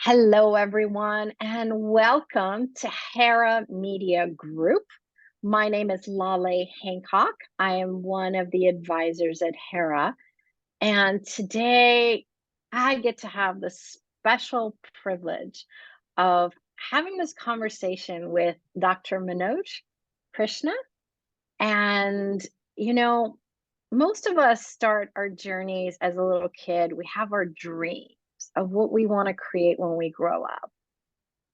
Hello, everyone, and welcome to Hera Media Group. My name is Laleh Hancock. I am one of the advisors at Hera, and today I get to have the special privilege of having this conversation with Dr. Manoj Krishna. And, you know, most of us start our journeys as a little kid. We have our dreams of what we want to create when we grow up.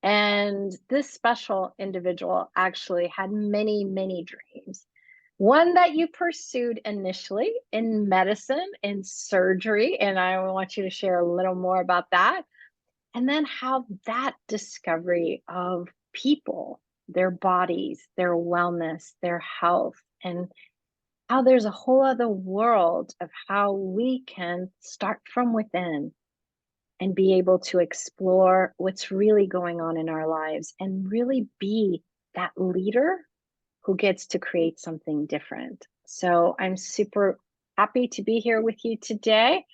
And this special individual actually had many, many dreams. One that you pursued initially in medicine, in surgery, and I want you to share a little more about that. And then how that discovery of people, their bodies, their wellness, their health, and how there's a whole other world of how we can start from within and be able to explore what's really going on in our lives and really be that leader who gets to create something different. So I'm super happy to be here with you today,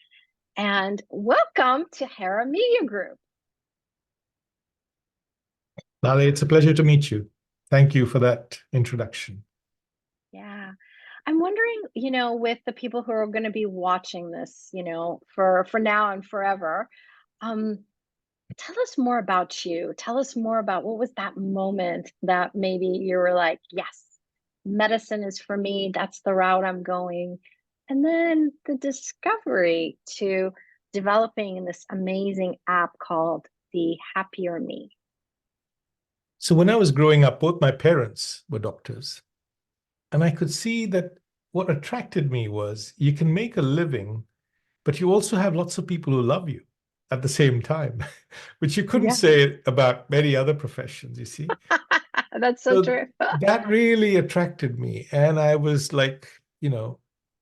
and welcome to Hera Media Group. Laleh, it's a pleasure to meet you. Thank you for that introduction. Yeah. I'm wondering, with the people who are going to be watching this, for now and forever, tell us more about you. Tell us more about what was that moment that maybe you were like, yes, medicine is for me. That's the route I'm going. And then the discovery to developing this amazing app called the HappierMe. So when I was growing up, both my parents were doctors. And I could see that what attracted me was you can make a living, but you also have lots of people who love you at the same time, which you couldn't Yeah, say about many other professions, you see. that's so So true. that really attracted me. And I was like,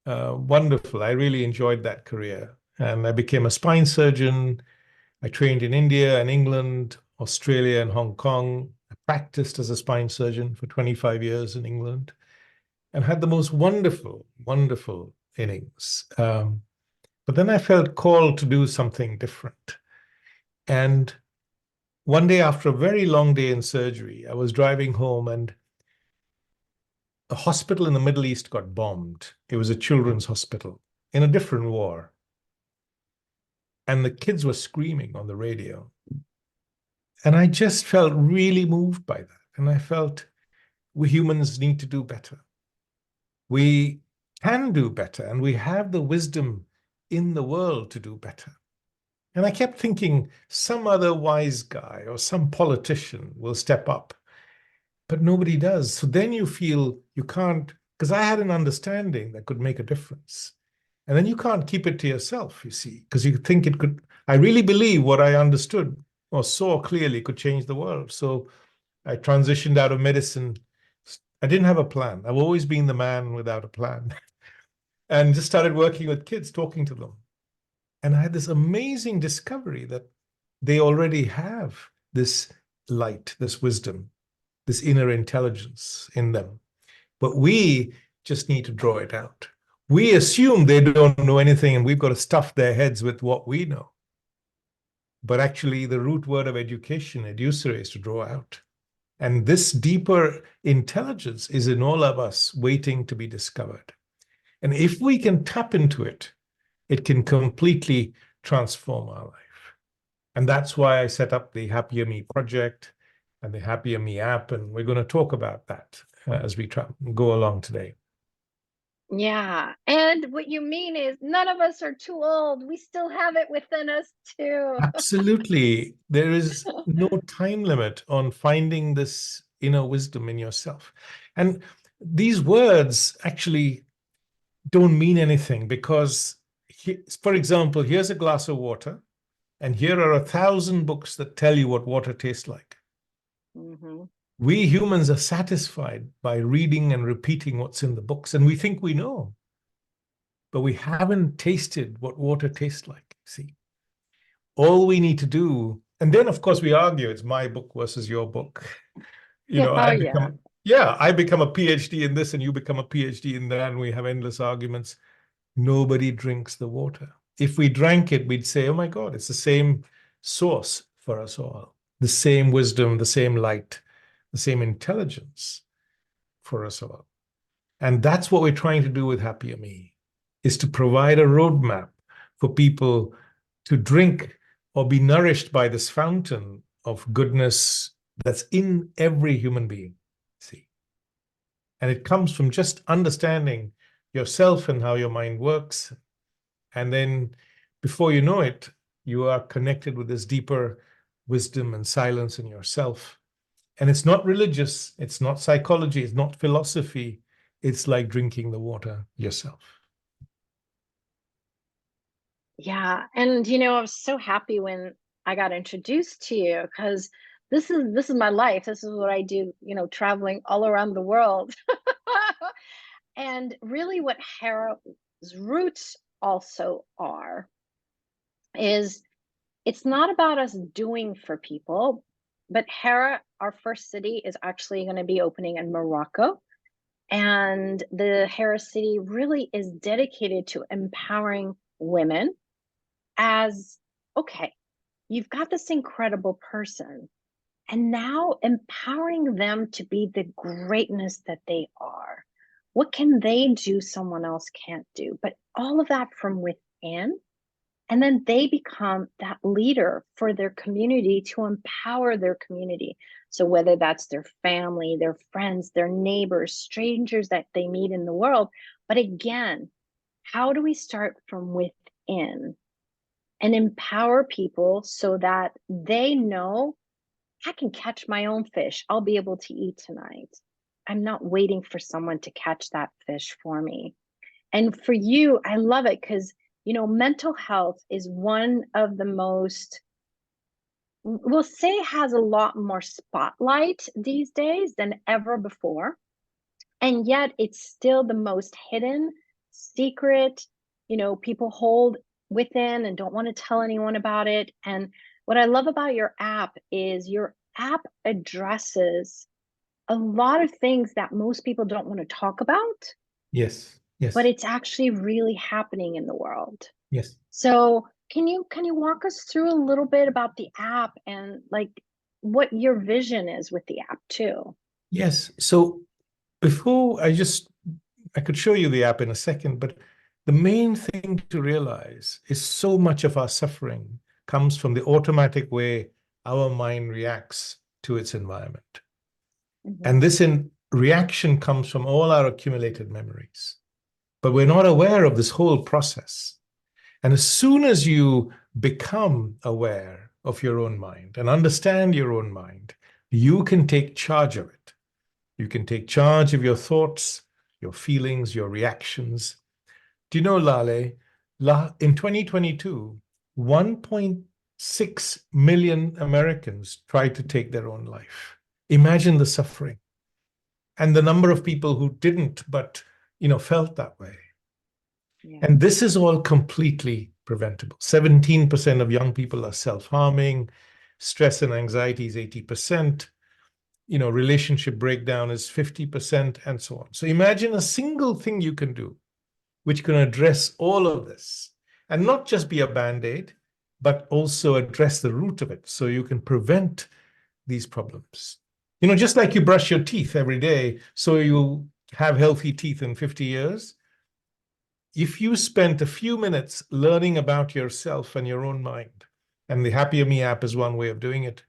wonderful. I really enjoyed that career. And I became a spine surgeon. I trained in India and England, Australia and Hong Kong. I practiced as a spine surgeon for 25 years in England and had the most wonderful, wonderful innings. But then I felt called to do something different. And one day after a very long day in surgery, I was driving home and a hospital in the Middle East got bombed. It was a children's hospital in a different war. And the kids were screaming on the radio. And I just felt really moved by that. And I felt we humans need to do better. We can do better, and we have the wisdom in the world to do better. And I kept thinking some other wise guy or some politician will step up, but nobody does. So then you feel you can't, because I had an understanding that could make a difference. And then you can't keep it to yourself, you see, because you think it could. I really believe what I understood or saw clearly could change the world. So I transitioned out of medicine. I didn't have a plan. I've always been the man without a plan. And just started working with kids, talking to them. And I had this amazing discovery that they already have this light, this wisdom, this inner intelligence in them. But we just need to draw it out. We assume they don't know anything and we've got to stuff their heads with what we know. But actually, the root word of education, educere, is to draw out. And this deeper intelligence is in all of us waiting to be discovered. And if we can tap into it, it can completely transform our life. And that's why I set up the HappierMe project and the HappierMe app. And we're going to talk about that as we go along today. Yeah. And what you mean is none of us are too old. We still have it within us too. Absolutely. There is no time limit on finding this inner wisdom in yourself. And these words actually don't mean anything because, for example, here's a glass of water, and here are 1,000 books that tell you what water tastes like. Mm-hmm. We humans are satisfied by reading and repeating what's in the books, and we think we know, but we haven't tasted what water tastes like. See, all we need to do, and then of course we argue it's my book versus your book. Oh, yeah. I become a PhD in this and you become a PhD in that, and we have endless arguments. Nobody drinks the water. If we drank it, we'd say, oh my God, it's the same source for us all. The same wisdom, the same light, the same intelligence for us all. And that's what we're trying to do with HappierMe, is to provide a roadmap for people to drink or be nourished by this fountain of goodness that's in every human being. See? And it comes from just understanding yourself and how your mind works. And then before you know it, you are connected with this deeper wisdom and silence in yourself. And it's not religious, it's not psychology, it's not philosophy. It's like drinking the water yourself. Yeah. And I was so happy when I got introduced to you, because this is my life. This is what I do, traveling all around the world. And really what Hera's roots also are is, it's not about us doing for people, but Hera, our first city, is actually going to be opening in Morocco. And the Hera city really is dedicated to empowering women as, okay, you've got this incredible person, and now empowering them to be the greatness that they are. What can they do someone else can't do? But all of that from within. And then they become that leader for their community to empower their community. So whether that's their family, their friends, their neighbors, strangers that they meet in the world. But again, how do we start from within and empower people so that they know, I can catch my own fish. I'll be able to eat tonight. I'm not waiting for someone to catch that fish for me. And for you, I love it because, mental health is one of the most, we'll say, has a lot more spotlight these days than ever before. And yet it's still the most hidden, secret, people hold within and don't want to tell anyone about it. And what I love about your app is your app addresses a lot of things that most people don't want to talk about, Yes, but yes, it's actually really happening in the world. yes. So can you walk us through a little bit about the app and like what your vision is with the app too? Yes. So before I could show you the app in a second, but the main thing to realize is so much of our suffering comes from the automatic way our mind reacts to its environment. Mm-hmm. And this reaction comes from all our accumulated memories. But we're not aware of this whole process. And as soon as you become aware of your own mind and understand your own mind, you can take charge of it. You can take charge of your thoughts, your feelings, your reactions. Do you know, Laleh, in 2022, 1.6 million Americans tried to take their own life. Imagine the suffering and the number of people who didn't, but felt that way. Yeah. And this is all completely preventable. 17% of young people are self-harming. Stress and anxiety is 80%. Relationship breakdown is 50%, and so on. So imagine a single thing you can do which can address all of this and not just be a band-aid, but also address the root of it so you can prevent these problems. Just like you brush your teeth every day so you have healthy teeth in 50 years, if you spent a few minutes learning about yourself and your own mind, and the HappierMe app is one way of doing it,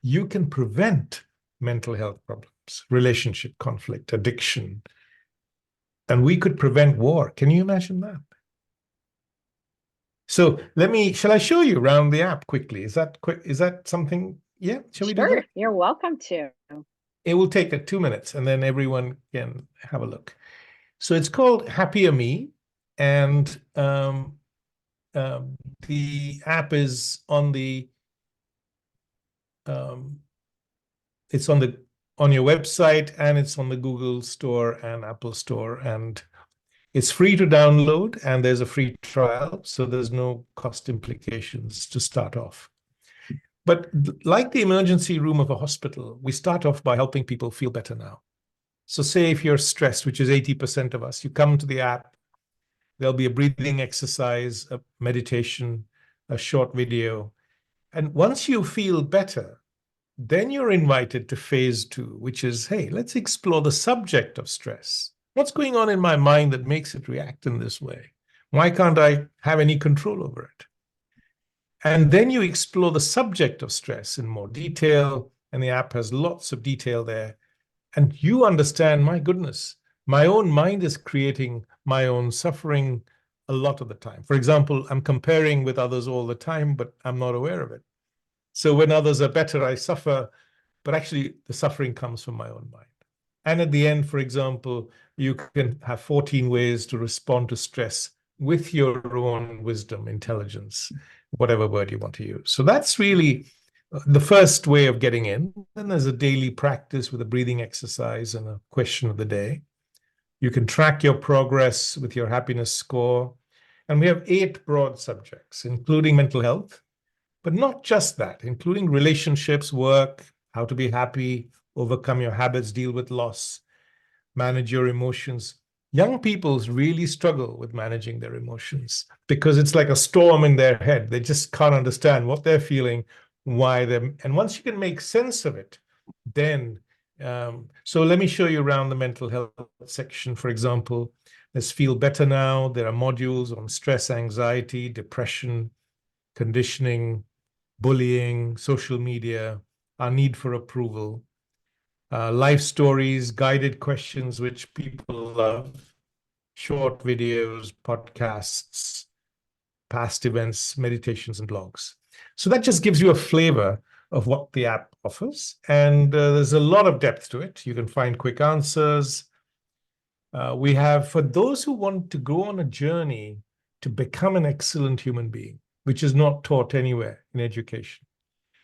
you can prevent mental health problems, relationship conflict, addiction, and we could prevent war. Can you imagine that? So shall I show you around the app quickly? Is that something? Yeah, shall we do Sure, that? you're welcome to. It will take 2 minutes and then everyone can have a look. So it's called HappierMe, and the app is on the it's on your website, and it's on the Google Store and Apple Store, and it's free to download, and there's a free trial, so there's no cost implications to start off. But like the emergency room of a hospital, we start off by helping people feel better now. So say if you're stressed, which is 80% of us, you come to the app, there'll be a breathing exercise, a meditation, a short video, And once you feel better, then you're invited to phase 2, which is, hey, let's explore the subject of stress. What's going on in my mind that makes it react in this way? Why can't I have any control over it? And then you explore the subject of stress in more detail, and the app has lots of detail there. And you understand, my goodness, my own mind is creating my own suffering a lot of the time. For example, I'm comparing with others all the time, but I'm not aware of it. So when others are better, I suffer, but actually the suffering comes from my own mind. And at the end, for example, you can have 14 ways to respond to stress with your own wisdom, intelligence, whatever word you want to use. So that's really the first way of getting in. Then there's a daily practice with a breathing exercise and a question of the day. You can track your progress with your happiness score. And we have 8 broad subjects, including mental health, but not just that, including relationships, work, how to be happy, overcome your habits, deal with loss, manage your emotions. Young people really struggle with managing their emotions because it's like a storm in their head. They just can't understand what they're feeling, why they're, and once you can make sense of it, then, so let me show you around the mental health section. For example, let's feel better now. There are modules on stress, anxiety, depression, conditioning, bullying, social media, our need for approval, life stories, guided questions, which people love, short videos, podcasts, past events, meditations, and blogs. So that just gives you a flavor of what the app offers. And there's a lot of depth to it. You can find quick answers. We have, for those who want to go on a journey to become an excellent human being, which is not taught anywhere in education.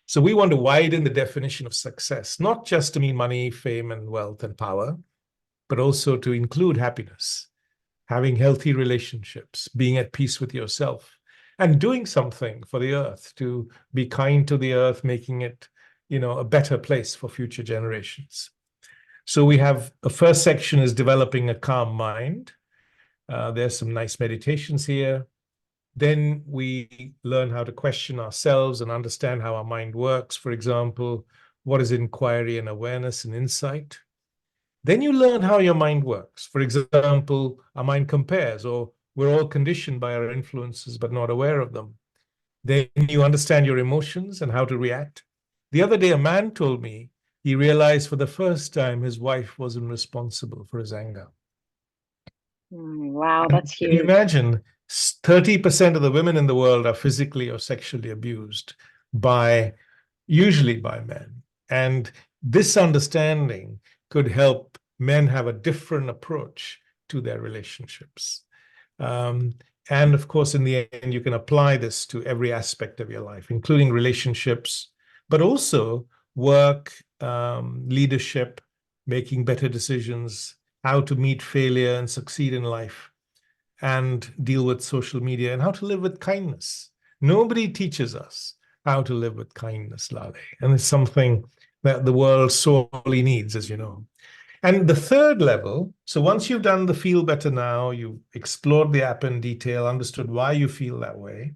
So we want to widen the definition of success, not just to mean money, fame, and wealth and power, but also to include happiness, having healthy relationships, being at peace with yourself, and doing something for the earth, to be kind to the earth, making it, a better place for future generations. So we have a first section is developing a calm mind. There's some nice meditations here. Then we learn how to question ourselves and understand how our mind works. For example, what is inquiry and awareness and insight? Then you learn how your mind works. For example, our mind compares, or we're all conditioned by our influences but not aware of them. Then you understand your emotions and how to react. The other day, a man told me he realized for the first time his wife wasn't responsible for his anger. Wow, that's Can you huge. imagine 30% of the women in the world are physically or sexually abused usually by men. And this understanding could help men have a different approach to their relationships. And of course, in the end, you can apply this to every aspect of your life, including relationships, but also work, leadership, making better decisions, how to meet failure and succeed in life, and deal with social media, and how to live with kindness. Nobody teaches us how to live with kindness, Laleh, and it's something that the world sorely needs, as you know. And the third level, so once you've done the feel better now, you've explored the app in detail, understood why you feel that way.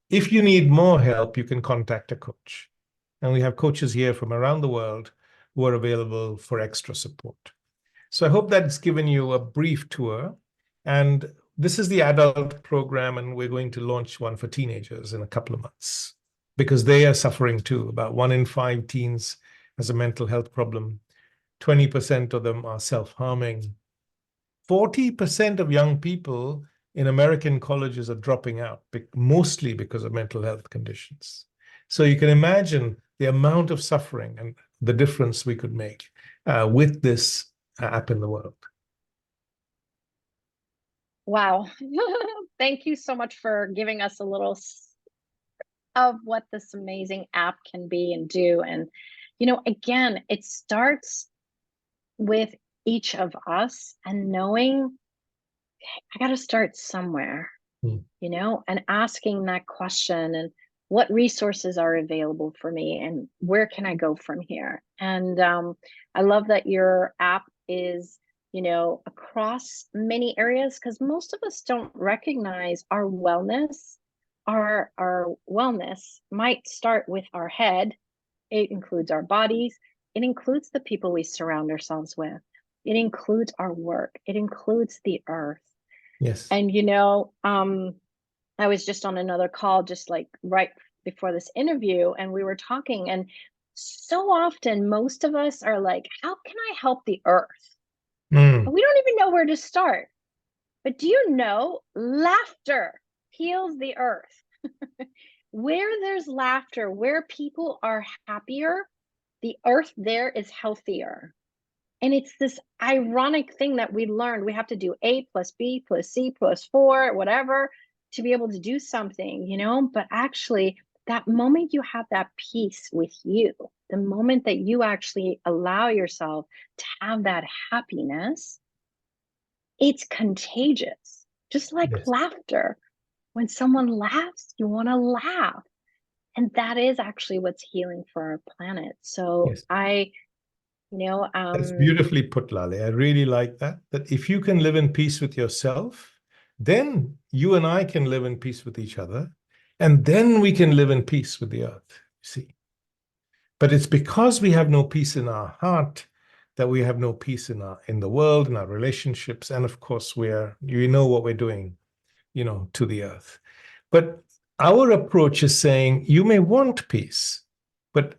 If you need more help, you can contact a coach. And we have coaches here from around the world who are available for extra support. So I hope that's given you a brief tour. And this is the adult program, and we're going to launch one for teenagers in a couple of months because they are suffering too. About 1 in 5 teens has a mental health problem. 20% of them are self-harming. 40% of young people in American colleges are dropping out, mostly because of mental health conditions. So you can imagine the amount of suffering and the difference we could make with this app in the world. Wow. Thank you so much for giving us a little of what this amazing app can be and do. And, again, it starts with each of us and knowing I got to start somewhere, and asking that question and what resources are available for me and where can I go from here? And I love that your app is, across many areas because most of us don't recognize our wellness our wellness might start with our head. It includes our bodies. It includes the people we surround ourselves with. It includes our work. It includes the earth. Yes. And I was just on another call, just like right before this interview, and we were talking. And so often, most of us are like, how can I help the earth? Mm. But we don't even know where to start. But do you know laughter heals the earth? Where there's laughter, where people are happier, the earth there is healthier. And it's this ironic thing that we learned. We have to do A plus B plus C plus 4, whatever, to be able to do something, But actually, that moment you have that peace with you, the moment that you actually allow yourself to have that happiness, it's contagious, just like Yes. laughter. When someone laughs, you want to laugh. And that is actually what's healing for our planet. So Yes. That's um, beautifully put, Laleh. I really like that. That if you can live in peace with yourself, then you and I can live in peace with each other, and then we can live in peace with the earth. You see. But it's because we have no peace in our heart that we have no peace in the world, in our relationships, and of course, we know what we're doing, to the earth. But our approach is saying you may want peace, but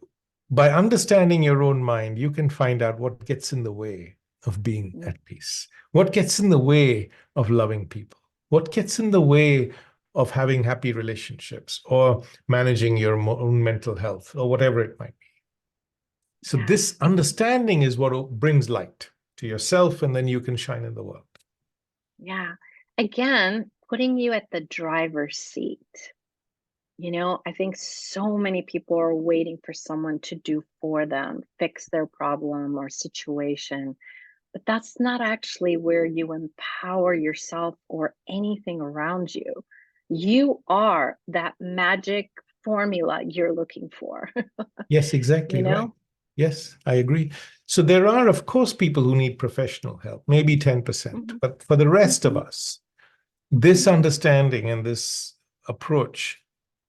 by understanding your own mind, you can find out what gets in the way of being at peace, what gets in the way of loving people, what gets in the way of having happy relationships or managing your own mental health or whatever it might be. So yeah, this understanding is what brings light to yourself, and then you can shine in the world. yeah. Again, putting you at the driver's seat. I think so many people are waiting for someone to do for them, fix their problem or situation. But that's not actually where you empower yourself or anything around you. You are that magic formula you're looking for, Yes, exactly you right. know? Yes, I agree. So there are, of course, people who need professional help, maybe 10%. Hmm. But for the rest of Hmm. us, this understanding and this approach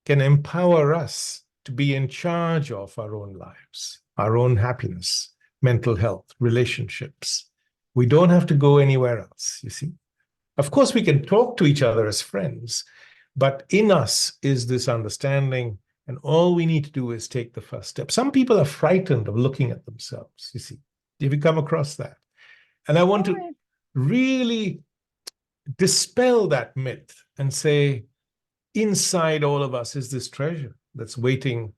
can empower us to be in charge of our own lives, our own happiness, mental health, relationships. We don't have to go anywhere else, you see. Of course, we can talk to each other as friends, but in us is this understanding, and all we need to do is take the first step. Some people are frightened of looking at themselves, you see. Have you come across that? And I want Oh, to really dispel that myth and say, inside all of us is this treasure that's waiting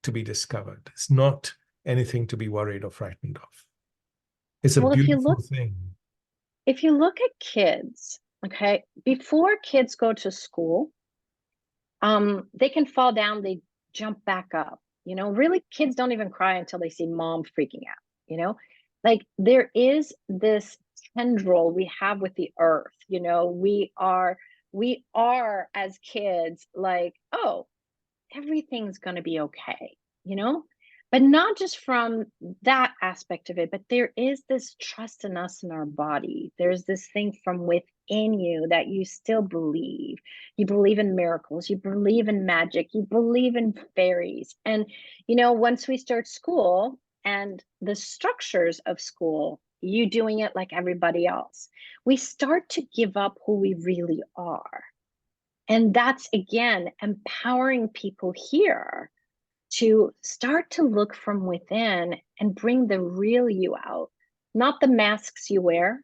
to be discovered. It's not anything to be worried or frightened of. It's a well, beautiful thing. if you look at kids, okay, before kids go to school, they can fall down, they jump back up. Really, kids don't even cry until they see mom freaking out. Like there is this tendril we have with the earth. We are as kids like, oh, everything's going to be okay, you know? But not just from that aspect of it, but there is this trust in us in our body. There's this thing from within you that you still believe. You believe in miracles, you believe in magic, you believe in fairies. And, once we start school and the structures of school, you doing it like everybody else, we start to give up who we really are. And that's again empowering people here to start to look from within and bring the real you out, not the masks you wear,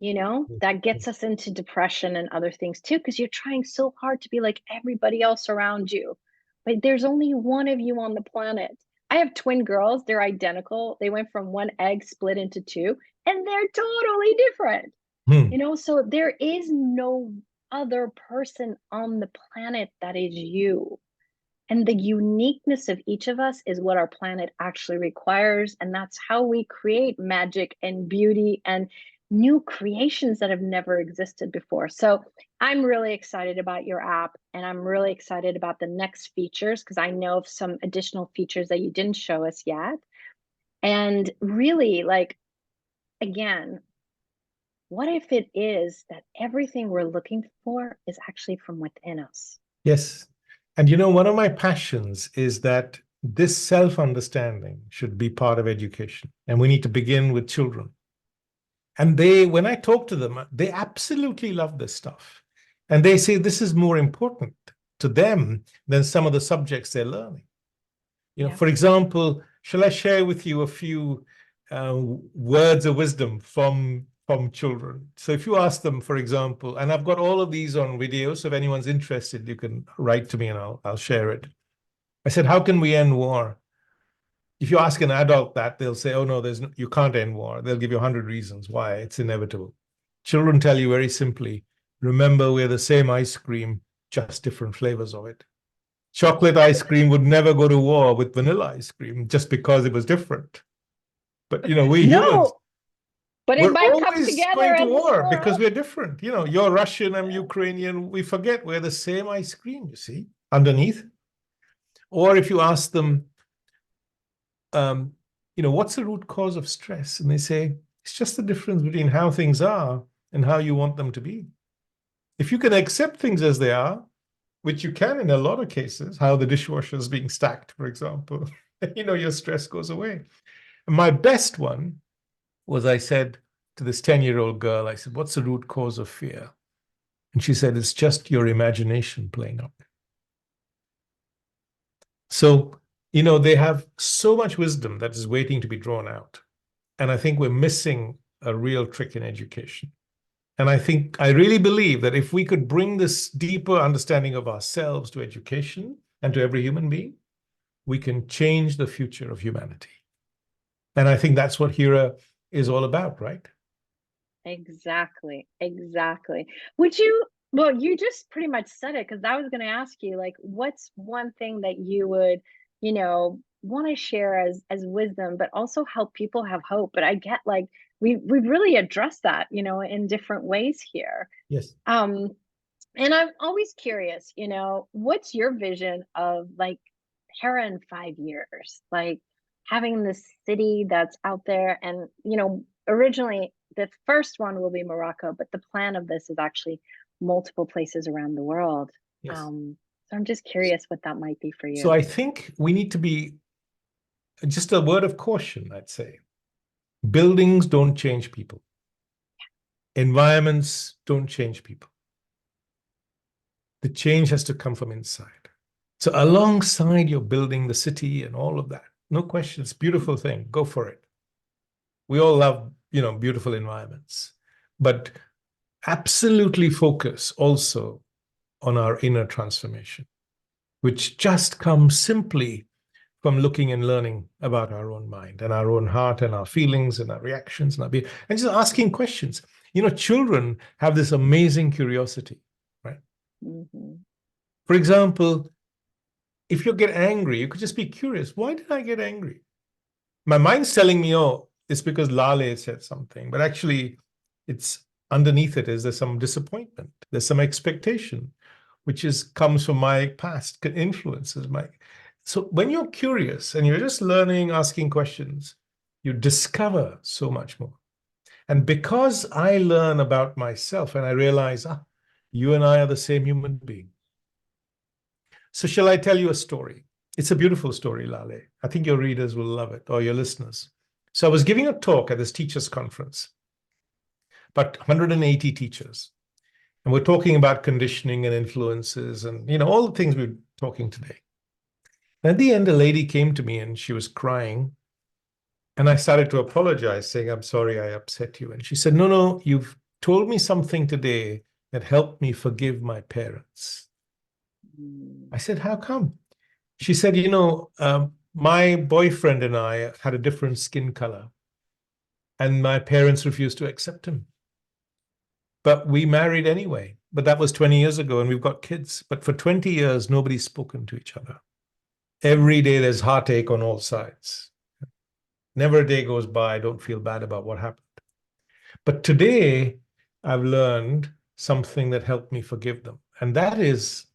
that gets us into depression and other things too, because you're trying so hard to be like everybody else around you. But there's only one of you on the planet. I have twin girls, they're identical. They went from one egg split into two, and they're totally different. Hmm. So there is no other person on the planet that is you. And the uniqueness of each of us is what our planet actually requires. And that's how we create magic and beauty and new creations that have never existed before. So I'm really excited about your app, and I'm really excited about the next features because I know of some additional features that you didn't show us yet. And really, like, again, what if it is that everything we're looking for is actually from within us? Yes. And you know, one of my passions is that this self-understanding should be part of education. And we need to begin with children. And they, when I talk to them, they absolutely love this stuff. And they say this is more important to them than some of the subjects they're learning. You know, Yeah. for example, shall I share with you a few words of wisdom from children? So if you ask them, for example, and I've got all of these on video, so if anyone's interested, you can write to me and I'll share it. I said, how can we end war? If you ask an adult that, they'll say, oh no, you can't end war. They'll give you 100 reasons why it's inevitable. Children tell you very simply, remember, we're the same ice cream, just different flavors of it. Chocolate ice cream would never go to war with vanilla ice cream just because it was different. But, you know, we humans, No, but it we're might come always together going to at the war because world. we're different. You know, you're Russian, I'm Ukrainian. We forget we're the same ice cream, you see, underneath. Or if you ask them, you know, what's the root cause of stress? And they say, it's just the difference between how things are and how you want them to be. If you can accept things as they are, which you can in a lot of cases, how the dishwasher is being stacked, for example, you know, your stress goes away. And my best one was I said to this 10-year-old girl, I said, what's the root cause of fear? And she said, it's just your imagination playing up. So, you know, they have so much wisdom that is waiting to be drawn out. And I think we're missing a real trick in education. And I really believe that if we could bring this deeper understanding of ourselves to education and to every human being, we can change the future of humanity. And I think that's what Hera is all about, right? Exactly, exactly. Would you, well, you just pretty much said it because I was going to ask you, like, what's one thing that you would, want to share as wisdom, but also help people have hope. But I get like we've really addressed that, in different ways here. Yes. Um, and I'm always curious, what's your vision of like Hera in 5 years? Like having this city that's out there, and originally the first one will be Morocco, but the plan of this is actually multiple places around the world. Yes. So I'm just curious what that might be for So you. I think we need to be just a word of caution, I'd say. Buildings don't change people. Environments don't change people. The change has to come from inside. So alongside you're building the city and all of that, no question, it's a beautiful thing. Go for it. We all love, beautiful environments, but absolutely focus also on our inner transformation, which just comes simply from looking and learning about our own mind and our own heart and our feelings and our reactions and and just asking questions. Children have this amazing curiosity, right? Hmm. For example, if you get angry, you could just be curious. Why did I get angry? My mind's telling me, oh, it's because Laleh said something, but actually it's underneath it is there's some disappointment. There's some expectation, which comes from my past influences. So when you're curious and you're just learning, asking questions, you discover so much more. And because I learn about myself and I realize, you and I are the same human being. So shall I tell you a story? It's a beautiful story, Laleh. I think your readers will love it, or your listeners. So I was giving a talk at this teachers' conference, about 180 teachers. And we're talking about conditioning and influences and, all the things we're talking today. And at the end, a lady came to me and she was crying. And I started to apologize, saying, I'm sorry I upset you. And she said, no, no, you've told me something today that helped me forgive my parents. I said, how come? She said, my boyfriend and I had a different skin color, and my parents refused to accept him. But we married anyway. But that was 20 years ago, and we've got kids. But for 20 years, nobody's spoken to each other. Every day there's heartache on all sides. Never a day goes by I don't feel bad about what happened. But today, I've learned something that helped me forgive them. And that is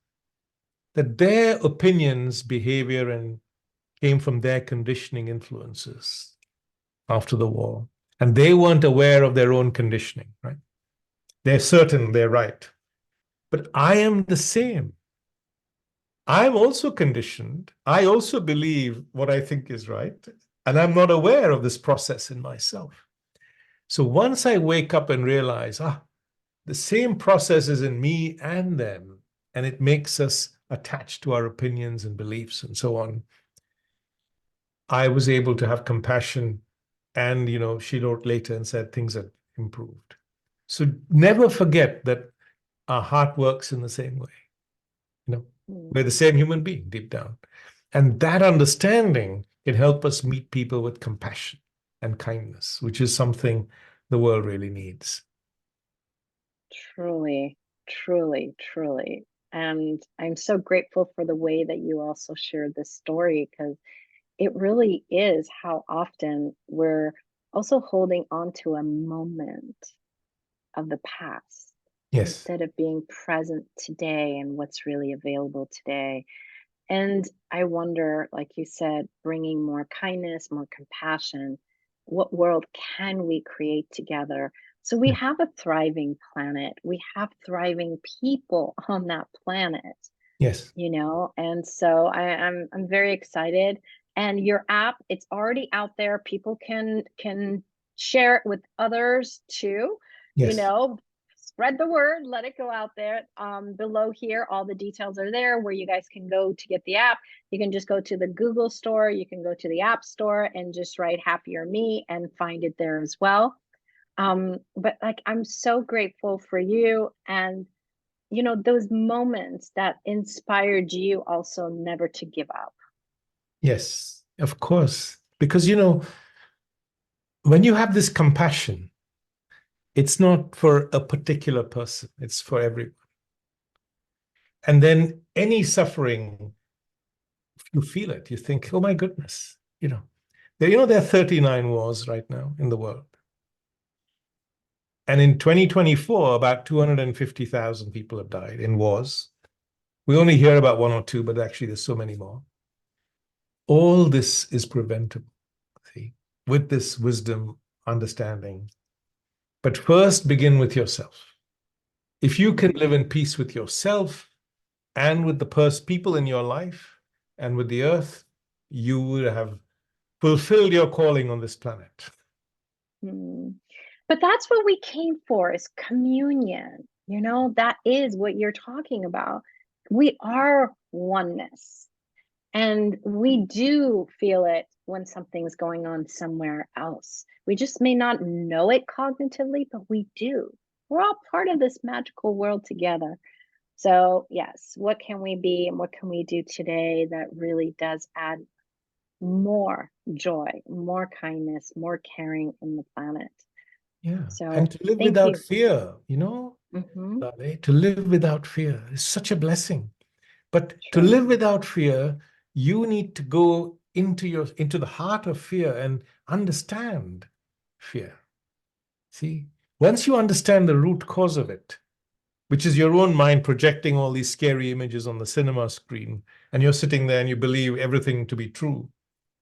that their opinions, behavior, and came from their conditioning influences after the war. And they weren't aware of their own conditioning, right? They're certain they're right. But I am the same. I'm also conditioned. I also believe what I think is right, and I'm not aware of this process in myself. So once I wake up and realize, the same process is in me and them, and it makes us attached to our opinions and beliefs and so on, I was able to have compassion. And, she wrote later and said things had improved. So never forget that our heart works in the same way. We're the same human being deep down. And that understanding can help us meet people with compassion and kindness, which is something the world really needs. Truly, truly, truly. And I'm so grateful for the way that you also shared this story, because it really is how often we're also holding on to a moment of the past Yes. instead of being present today and what's really available today. And I wonder, like you said, bringing more kindness, more compassion, what world can we create together? So we Yeah. have a thriving planet. We have thriving people on that planet, Yes. and so I'm very excited. And your app, it's already out there. People can share it with others too, you Yes. know, spread the word, let it go out there. Below here, all the details are there where you guys can go to get the app. You can just go to the Google store, you can go to the App Store and just write HappierMe and find it there as well. But like, I'm so grateful for you, and those moments that inspired you also never to give up. Yes, of course. Because, when you have this compassion, it's not for a particular person, it's for everyone. And then any suffering, you feel it, you think, oh my goodness, there are 39 wars right now in the world. And in 2024, about 250,000 people have died in wars. We only hear about one or two, but actually there's so many more. All this is preventable, see, with this wisdom, understanding. But first, begin with yourself. If you can live in peace with yourself and with the people in your life and with the earth, you would have fulfilled your calling on this planet. Hmm. But that's what we came for, is communion. That is what you're talking about. We are oneness. And we do feel it when something's going on somewhere else. We just may not know it cognitively, but we do. We're all part of this magical world together. So, yes, what can we be and what can we do today that really does add more joy, more kindness, more caring in the planet? Yeah. And So, to live thank without you. fear, Hmm. Laleh, to live without fear is such a blessing. But to True. live without fear, you need to go into the heart of fear and understand fear. See, once you understand the root cause of it, which is your own mind projecting all these scary images on the cinema screen, and you're sitting there and you believe everything to be true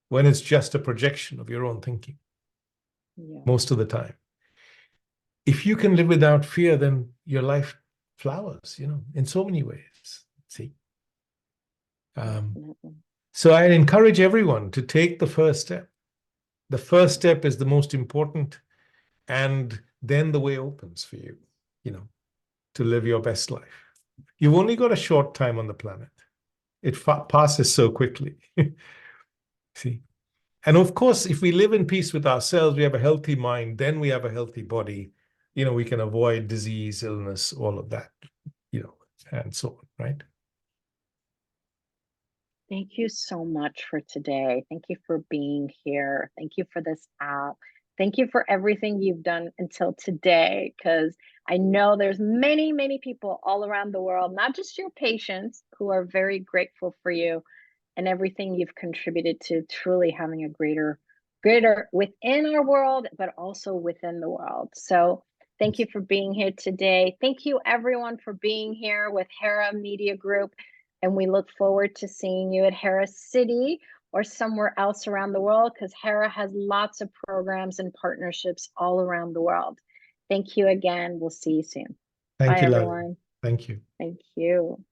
when it's just a projection of your own thinking Yeah, most of the time. If you can live without fear, then your life flowers, in so many ways. See? definitely. So I encourage everyone to take the first step. The first step is the most important, and then the way opens for you, to live your best life. You've only got a short time on the planet. It passes so quickly. See? And of course, if we live in peace with ourselves, we have a healthy mind, then we have a healthy body. We can avoid disease, illness, all of that, and so on, right? Thank you so much for today. Thank you for being here. Thank you for this app. Thank you for everything you've done until today, because I know there's many, many people all around the world, not just your patients, who are very grateful for you and everything you've contributed to truly having a greater within our world, but also within the world. So thank you for being here today. Thank you everyone for being here with Hera Media Group. And we look forward to seeing you at Hera City or somewhere else around the world, because Hera has lots of programs and partnerships all around the world. Thank you again. We'll see you soon. Thank Bye, you, Laleh. everyone. Thank you. Thank you.